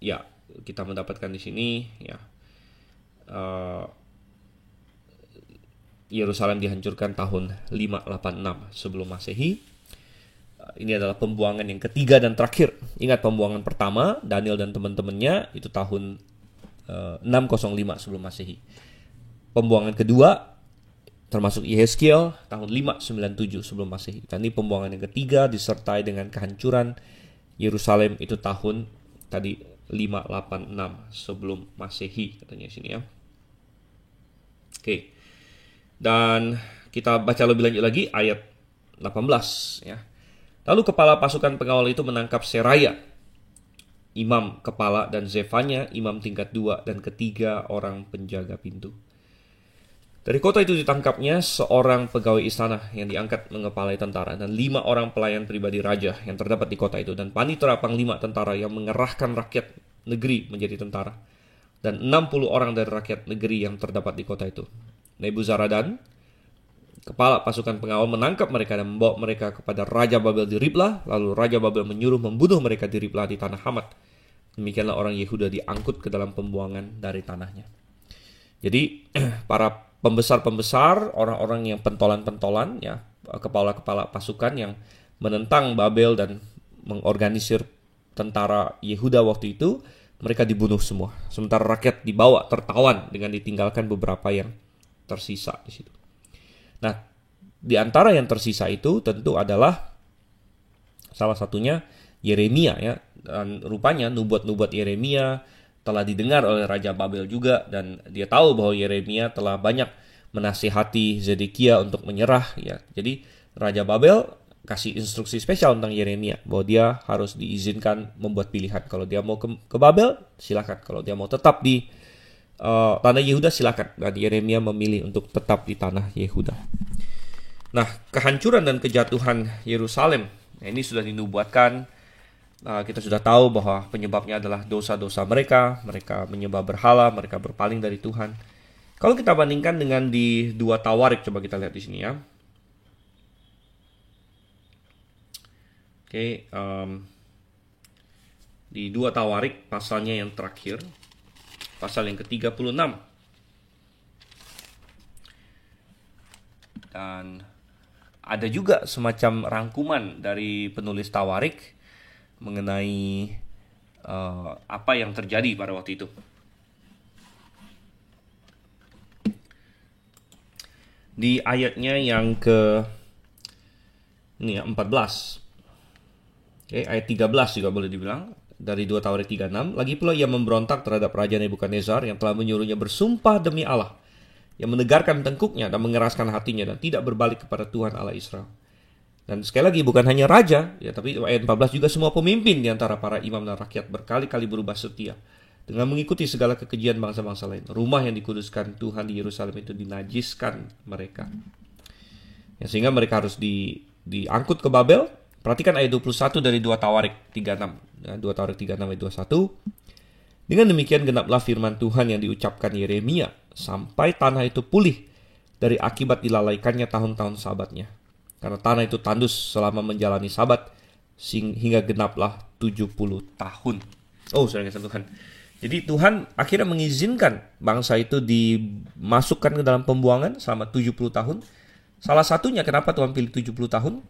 ya kita mendapatkan di sini ya Yerusalem dihancurkan tahun 586 sebelum Masehi. Ini adalah pembuangan yang ketiga dan terakhir. Ingat, pembuangan pertama Daniel dan teman-temannya itu tahun 605 sebelum Masehi. Pembuangan kedua termasuk Yehezkiel tahun 597 sebelum Masehi. Dan ini pembuangan yang ketiga disertai dengan kehancuran Yerusalem itu tahun tadi 586 sebelum Masehi katanya sini ya. Oke. Dan kita baca lebih lanjut lagi ayat 18 ya. Lalu kepala pasukan pengawal itu menangkap Seraya, imam kepala, dan Zefanya, imam tingkat 2 dan ketiga orang penjaga pintu. Dari kota itu ditangkapnya seorang pegawai istana yang diangkat mengepalai tentara, dan 5 orang pelayan pribadi raja yang terdapat di kota itu, dan panitera panglima tentara yang mengerahkan rakyat negeri menjadi tentara, dan 60 orang dari rakyat negeri yang terdapat di kota itu. Nebuzaradan, kepala pasukan pengawal, menangkap mereka dan membawa mereka kepada Raja Babel di Riblah. Lalu Raja Babel menyuruh membunuh mereka di Riblah di tanah Hamat. Demikianlah orang Yehuda diangkut ke dalam pembuangan dari tanahnya. Jadi para pembesar-pembesar, orang-orang yang pentolan-pentolan, ya, kepala-kepala pasukan yang menentang Babel dan mengorganisir tentara Yehuda waktu itu, mereka dibunuh semua. Sementara rakyat dibawa tertawan dengan ditinggalkan beberapa yang tersisa di situ. Nah, di antara yang tersisa itu tentu adalah salah satunya Yeremia ya. Dan rupanya nubuat-nubuat Yeremia telah didengar oleh Raja Babel juga, dan dia tahu bahwa Yeremia telah banyak menasihati Zedekia untuk menyerah ya. Jadi Raja Babel kasih instruksi spesial tentang Yeremia bahwa dia harus diizinkan membuat pilihan. Kalau dia mau ke Babel, silakan. Kalau dia mau tetap di tanah Yehuda, silakan. Dan Yeremia memilih untuk tetap di tanah Yehuda. Nah, kehancuran dan kejatuhan Yerusalem, nah ini sudah dinubuatkan. Kita sudah tahu bahwa penyebabnya adalah dosa-dosa mereka. Mereka menyembah berhala, mereka berpaling dari Tuhan. Kalau kita bandingkan dengan di 2 Tawarik, coba kita lihat di sini ya. Oke, di 2 Tawarik pasalnya yang terakhir, pasal yang ke-36. Dan ada juga semacam rangkuman dari penulis Tawarik mengenai apa yang terjadi pada waktu itu. Di ayatnya yang ke ini ya, 14. Oke, ayat 13 juga boleh dibilang dari 2 Tawarik 36. Lagi pula ia memberontak terhadap Raja Nebukadnezar yang telah menyuruhnya bersumpah demi Allah, yang menegarkan tengkuknya dan mengeraskan hatinya dan tidak berbalik kepada Tuhan Allah Israel. Dan sekali lagi bukan hanya raja, ya, tapi ayat 14 juga semua pemimpin di antara para imam dan rakyat berkali-kali berubah setia dengan mengikuti segala kekejian bangsa-bangsa lain. Rumah yang dikuduskan Tuhan di Yerusalem itu dinajiskan mereka. Ya, sehingga mereka harus diangkut ke Babel. Perhatikan ayat 21 dari 2 Tawarik 36. Ya, 2 Tawarik 36 ayat 21. Dengan demikian genaplah firman Tuhan yang diucapkan Yeremia sampai tanah itu pulih dari akibat dilalaikannya tahun-tahun sabatnya. Karena tanah itu tandus selama menjalani sabat hingga genaplah 70 tahun. Oh, saudara Tuhan. Jadi Tuhan akhirnya mengizinkan bangsa itu dimasukkan ke dalam pembuangan selama 70 tahun. Salah satunya kenapa Tuhan pilih 70 tahun?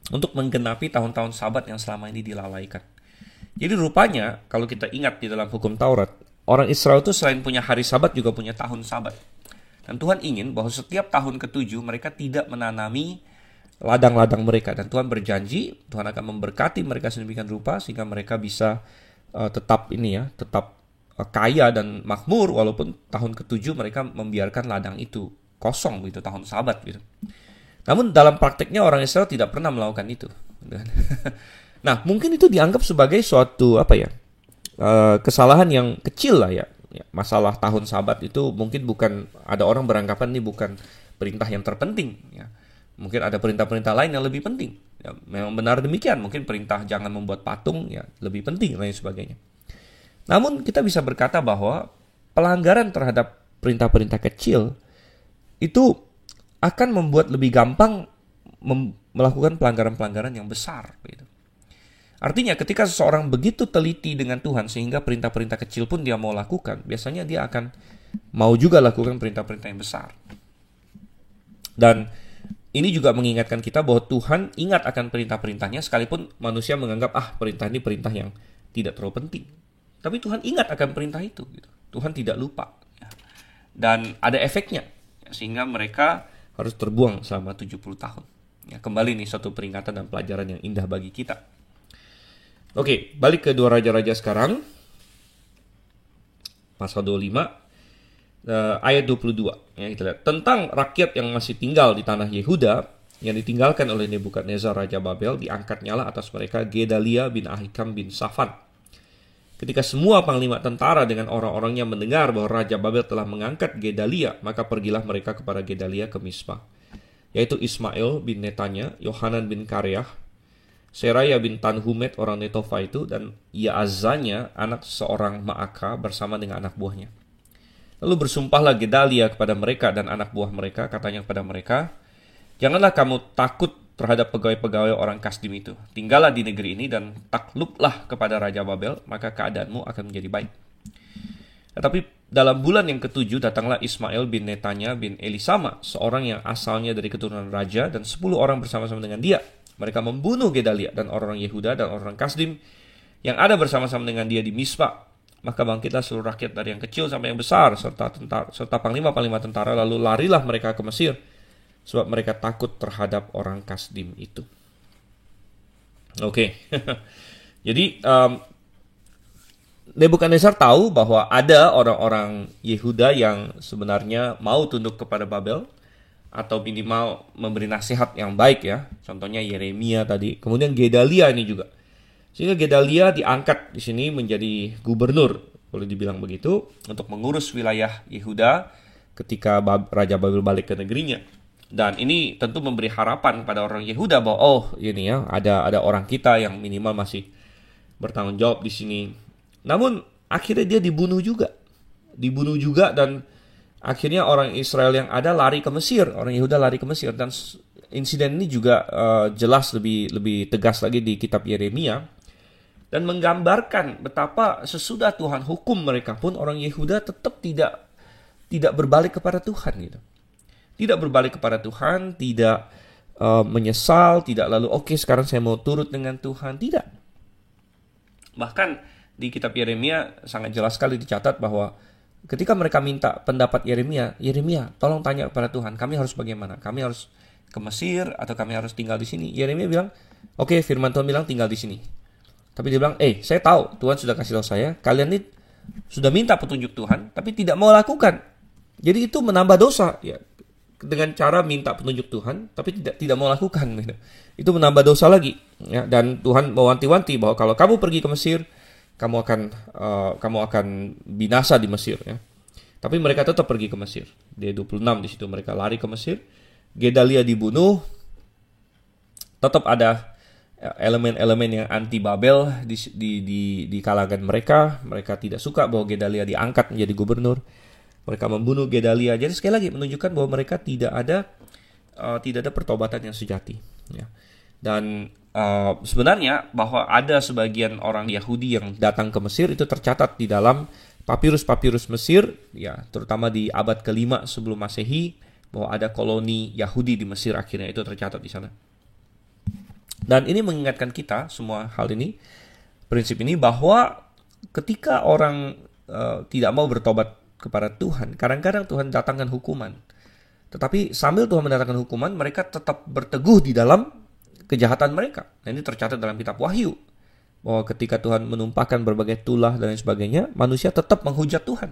Untuk menggenapi tahun-tahun sabat yang selama ini dilalaikan. Jadi rupanya kalau kita ingat di dalam hukum Taurat, orang Israel itu selain punya hari sabat juga punya tahun sabat. Dan Tuhan ingin bahwa setiap tahun ke-7 mereka tidak menanami ladang-ladang mereka. Dan Tuhan berjanji, Tuhan akan memberkati mereka sedemikian rupa sehingga mereka bisa tetap kaya dan makmur, walaupun tahun ke-7 mereka membiarkan ladang itu kosong gitu, tahun Sabat gitu. Namun dalam prakteknya orang Israel tidak pernah melakukan itu. Nah, mungkin itu dianggap sebagai suatu kesalahan yang kecil lah ya. Masalah tahun Sabat itu mungkin bukan, ada orang beranggapan ini bukan perintah yang terpenting ya. Mungkin ada perintah-perintah lain yang lebih penting. Ya, memang benar demikian, mungkin perintah jangan membuat patung ya lebih penting dan lain sebagainya. Namun kita bisa berkata bahwa pelanggaran terhadap perintah-perintah kecil itu akan membuat lebih gampang melakukan pelanggaran-pelanggaran yang besar gitu. Artinya ketika seseorang begitu teliti dengan Tuhan sehingga perintah-perintah kecil pun dia mau lakukan, biasanya dia akan mau juga lakukan perintah-perintah yang besar. Dan ini juga mengingatkan kita bahwa Tuhan ingat akan perintah-perintahnya, sekalipun manusia menganggap perintah ini perintah yang tidak terlalu penting. Tapi Tuhan ingat akan perintah itu gitu. Tuhan tidak lupa ya. Dan ada efeknya ya, sehingga mereka harus terbuang selama 70 tahun ya. Kembali nih satu peringatan dan pelajaran yang indah bagi kita. Oke, balik ke 2 Raja-Raja sekarang. Pasal 25 ayat 22 ya, kita lihat tentang rakyat yang masih tinggal di tanah Yehuda yang ditinggalkan oleh Nebukadnezar Raja Babel, diangkatnyalah atas mereka Gedalia bin Ahikam bin Safan. Ketika semua panglima tentara dengan orang-orangnya mendengar bahwa Raja Babel telah mengangkat Gedalia, maka pergilah mereka kepada Gedalia ke Mispa, yaitu Ismail bin Netanya, Yohanan bin Kareah, Seraya bin Tanhumet orang Netofa itu, dan Yaazanya anak seorang Maaka bersama dengan anak buahnya. Lalu bersumpahlah Gedalia kepada mereka dan anak buah mereka, katanya kepada mereka, janganlah kamu takut terhadap pegawai-pegawai orang Kasdim itu. Tinggallah di negeri ini dan takluklah kepada Raja Babel, maka keadaanmu akan menjadi baik. Tetapi dalam bulan yang ke-7 datanglah Ismail bin Netanya bin Elisama, seorang yang asalnya dari keturunan raja, dan 10 orang bersama-sama dengan dia. Mereka membunuh Gedalia dan orang Yehuda dan orang Kasdim yang ada bersama-sama dengan dia di Mispa. Maka bangkitlah seluruh rakyat dari yang kecil sampai yang besar serta panglima-panglima tentara, lalu larilah mereka ke Mesir sebab mereka takut terhadap orang Kasdim itu. Oke. Jadi Nebukadnezar tahu bahwa ada orang-orang Yehuda yang sebenarnya mau tunduk kepada Babel atau minimal memberi nasihat yang baik ya. Contohnya Yeremia tadi, kemudian Gedalia ini juga. Sehingga Gedalia diangkat di sini menjadi gubernur, boleh dibilang begitu, untuk mengurus wilayah Yehuda ketika Raja Babel balik ke negerinya. Dan ini tentu memberi harapan pada orang Yehuda bahwa ini ya, ada orang kita yang minimal masih bertanggung jawab di sini. Namun akhirnya dia dibunuh juga dan akhirnya orang Israel yang ada lari ke Mesir, orang Yehuda lari ke Mesir. Dan insiden ini juga jelas lebih tegas lagi di kitab Yeremia dan menggambarkan betapa sesudah Tuhan hukum mereka pun orang Yehuda tetap tidak berbalik kepada Tuhan gitu. Tidak berbalik kepada Tuhan, tidak menyesal, tidak lalu sekarang saya mau turut dengan Tuhan, tidak. Bahkan di kitab Yeremia sangat jelas sekali dicatat bahwa ketika mereka minta pendapat Yeremia, tolong tanya kepada Tuhan, kami harus bagaimana? Kami harus ke Mesir atau kami harus tinggal di sini? Yeremia bilang, firman Tuhan bilang tinggal di sini. Tapi dia bilang, saya tahu Tuhan sudah kasih tahu saya, kalian ini sudah minta petunjuk Tuhan, tapi tidak mau lakukan. Jadi itu menambah dosa ya. Dengan cara minta petunjuk Tuhan, tapi tidak mau lakukan. Gitu. Itu menambah dosa lagi. Ya. Dan Tuhan mewanti-wanti bahwa kalau kamu pergi ke Mesir, kamu akan binasa di Mesir. Ya. Tapi mereka tetap pergi ke Mesir. Di 26 di situ mereka lari ke Mesir. Gedalia dibunuh. Tetap ada elemen-elemen yang anti Babel di kalangan mereka. Mereka tidak suka bahwa Gedalia diangkat menjadi gubernur. Mereka membunuh Gedalia. Jadi sekali lagi menunjukkan bahwa mereka tidak ada pertobatan yang sejati. Ya. Dan sebenarnya bahwa ada sebagian orang Yahudi yang datang ke Mesir itu tercatat di dalam papirus-papirus Mesir, ya, terutama di abad ke-5 sebelum Masehi, bahwa ada koloni Yahudi di Mesir, akhirnya itu tercatat di sana. Dan ini mengingatkan kita semua hal ini, prinsip ini, bahwa ketika orang tidak mau bertobat kepada Tuhan, kadang-kadang Tuhan datangkan hukuman. Tetapi sambil Tuhan mendatangkan hukuman, mereka tetap berteguh di dalam kejahatan mereka. Nah, ini tercatat dalam kitab Wahyu. bahwa ketika Tuhan menumpahkan berbagai tulah dan lain sebagainya, manusia tetap menghujat Tuhan.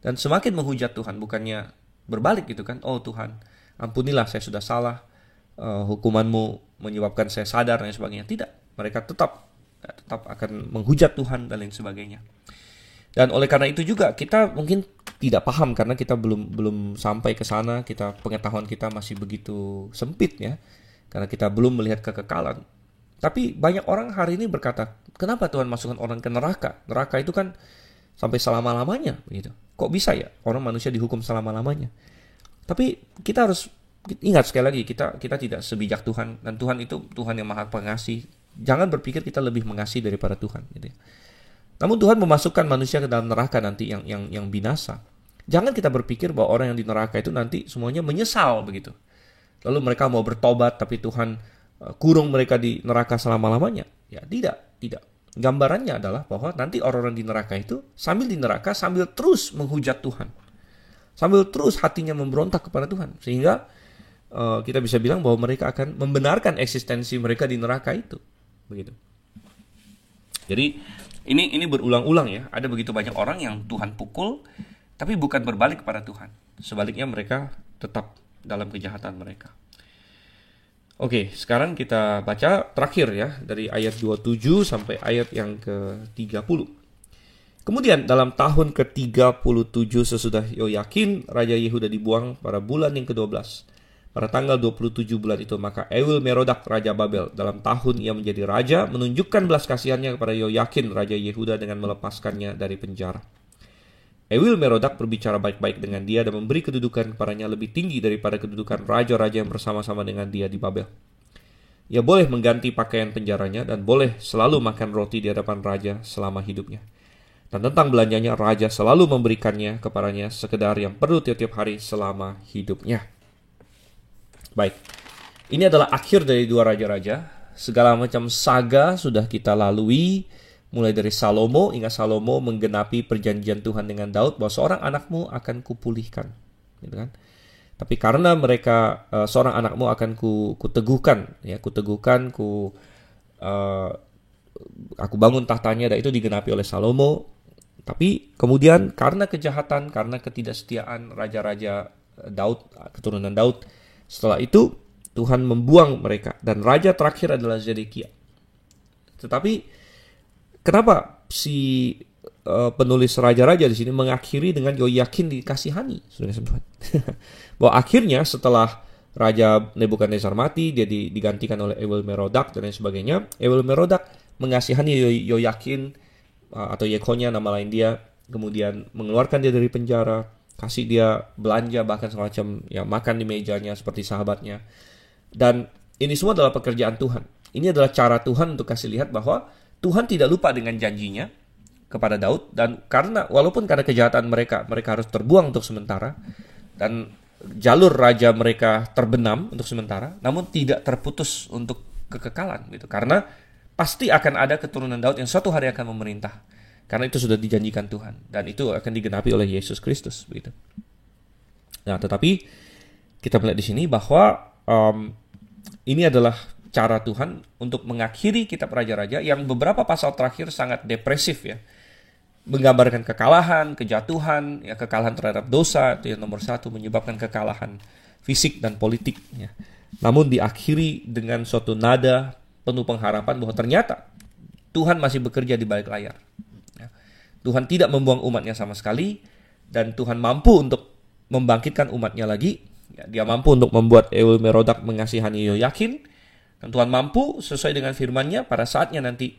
Dan semakin menghujat Tuhan, bukannya berbalik gitu kan. Oh Tuhan, ampunilah saya sudah salah, hukumanmu menyebabkan saya sadar dan lain sebagainya. Tidak, mereka tetap akan menghujat Tuhan dan lain sebagainya. Dan oleh karena itu juga kita mungkin tidak paham karena kita belum sampai ke sana, pengetahuan kita masih begitu sempit ya. Karena kita belum melihat kekekalan. Tapi banyak orang hari ini berkata, kenapa Tuhan masukkan orang ke neraka? Neraka itu kan sampai selama-lamanya gitu. Kok bisa ya orang manusia dihukum selama-lamanya? Tapi kita harus ingat sekali lagi, kita tidak sebijak Tuhan, dan Tuhan itu Tuhan yang Maha Pengasih. Jangan berpikir kita lebih mengasihi daripada Tuhan gitu ya. Namun Tuhan memasukkan manusia ke dalam neraka nanti yang binasa. Jangan kita berpikir bahwa orang yang di neraka itu nanti semuanya menyesal begitu. Lalu mereka mau bertobat tapi Tuhan kurung mereka di neraka selama-lamanya. Ya, tidak. Gambarannya adalah bahwa nanti orang-orang di neraka itu sambil di neraka sambil terus menghujat Tuhan. Sambil terus hatinya memberontak kepada Tuhan. Sehingga kita bisa bilang bahwa mereka akan membenarkan eksistensi mereka di neraka itu. Begitu. Jadi ini berulang-ulang ya. Ada begitu banyak orang yang Tuhan pukul tapi bukan berbalik kepada Tuhan. Sebaliknya mereka tetap dalam kejahatan mereka. Oke, sekarang kita baca terakhir ya, dari ayat 27 sampai ayat yang ke-30. Kemudian dalam tahun ke-37 sesudah Yoyakin, Raja Yehuda dibuang pada bulan yang ke-12. Pada tanggal 27 bulan itu, maka Ewil Merodak, Raja Babel, dalam tahun ia menjadi raja, menunjukkan belas kasihannya kepada Yoyakin, Raja Yehuda, dengan melepaskannya dari penjara. Ewil Merodak berbicara baik-baik dengan dia dan memberi kedudukan kepadanya lebih tinggi daripada kedudukan raja-raja yang bersama-sama dengan dia di Babel. Ia boleh mengganti pakaian penjaranya dan boleh selalu makan roti di hadapan raja selama hidupnya. Dan tentang belanjanya, raja selalu memberikannya kepadanya sekedar yang perlu tiap-tiap hari selama hidupnya. Baik, ini adalah akhir dari dua raja-raja. Segala macam saga sudah kita lalui. Mulai dari Salomo, hingga Salomo menggenapi perjanjian Tuhan dengan Daud bahwa seorang anakmu akan kupulihkan, gitu kan? Tapi karena mereka seorang anakmu akan kuteguhkan, ya, aku bangun tahtanya, dan itu digenapi oleh Salomo. Tapi kemudian karena kejahatan, karena ketidaksetiaan raja-raja Daud, keturunan Daud, setelah itu Tuhan membuang mereka, dan raja terakhir adalah Zedekia. Tetapi kenapa si penulis raja-raja di sini mengakhiri dengan Yoyakin dikasihani, saudara-saudara? Bahwa akhirnya setelah Raja Nebukadnezar mati, dia digantikan oleh Ewil Merodak dan lain sebagainya. Ewil Merodak mengasihani Yoyakin atau Yekonya, nama lain dia, kemudian mengeluarkan dia dari penjara, kasih dia belanja, bahkan semacam ya makan di mejanya seperti sahabatnya. Dan ini semua adalah pekerjaan Tuhan. Ini adalah cara Tuhan untuk kasih lihat bahwa Tuhan tidak lupa dengan janjinya kepada Daud, dan walaupun karena kejahatan mereka harus terbuang untuk sementara, dan jalur raja mereka terbenam untuk sementara, namun tidak terputus untuk kekekalan gitu. Karena pasti akan ada keturunan Daud yang suatu hari akan memerintah. Karena itu sudah dijanjikan Tuhan, dan itu akan digenapi oleh Yesus Kristus begitu. Nah, tetapi kita melihat di sini bahwa ini adalah cara Tuhan untuk mengakhiri kitab Raja-Raja yang beberapa pasal terakhir sangat depresif ya. Menggambarkan kekalahan, kejatuhan, ya, kekalahan terhadap dosa, itu yang nomor satu, menyebabkan kekalahan fisik dan politik ya. Namun diakhiri dengan suatu nada penuh pengharapan bahwa ternyata Tuhan masih bekerja di balik layar ya. Tuhan tidak membuang umatnya sama sekali, dan Tuhan mampu untuk membangkitkan umatnya lagi ya. Dia mampu untuk membuat Ewil Merodak mengasihani Yoyakin, dan Tuhan mampu sesuai dengan firman-Nya pada saatnya nanti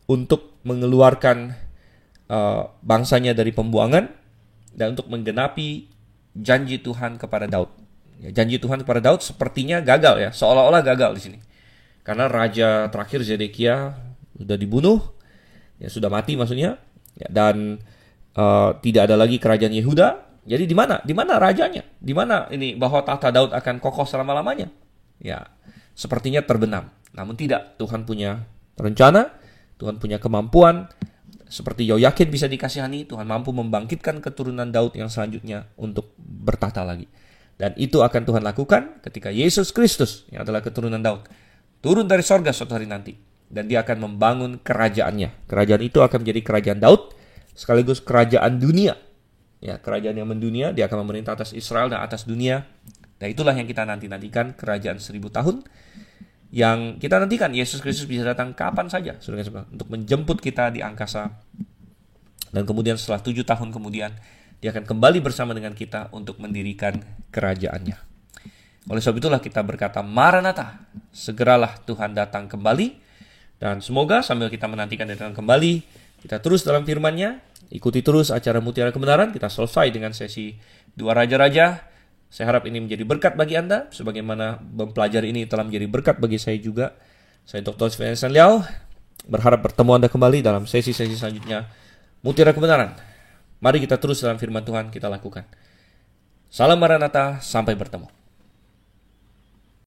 untuk mengeluarkan bangsanya dari pembuangan, dan untuk menggenapi janji Tuhan kepada Daud. Ya, janji Tuhan kepada Daud sepertinya gagal ya, seolah-olah gagal di sini. Karena raja terakhir Zedekia sudah dibunuh, ya sudah mati maksudnya, ya, dan tidak ada lagi kerajaan Yehuda. Jadi di mana rajanya? Di mana ini bahwa tahta Daud akan kokoh selama-lamanya? Ya, sepertinya terbenam. Namun tidak, Tuhan punya rencana, Tuhan punya kemampuan. Seperti Yoyakin bisa dikasihani, Tuhan mampu membangkitkan keturunan Daud yang selanjutnya untuk bertahta lagi. Dan itu akan Tuhan lakukan ketika Yesus Kristus, yang adalah keturunan Daud, turun dari sorga suatu hari nanti. dan dia akan membangun kerajaannya. Kerajaan itu akan menjadi kerajaan Daud, sekaligus kerajaan dunia. Ya, kerajaan yang mendunia, dia akan memerintah atas Israel dan atas dunia. Nah, itulah yang kita nantikan, kerajaan 1000 tahun. Yang kita nantikan, Yesus Kristus bisa datang kapan saja, saudara, untuk menjemput kita di angkasa. Dan kemudian setelah 7 tahun kemudian, dia akan kembali bersama dengan kita untuk mendirikan kerajaannya. Oleh sebab itulah kita berkata, Maranatha, segeralah Tuhan datang kembali. Dan semoga sambil kita menantikan dia datang kembali, kita terus dalam firman-Nya, ikuti terus acara Mutiara Kebenaran. Kita selesai dengan sesi 2 Raja-Raja. Saya harap ini menjadi berkat bagi Anda, sebagaimana mempelajari ini telah menjadi berkat bagi saya juga. Saya Dr. Vincent Liao, berharap bertemu Anda kembali dalam sesi-sesi selanjutnya Mutiara Kebenaran. Mari kita terus dalam firman Tuhan kita lakukan. Salam Maranatha, sampai bertemu.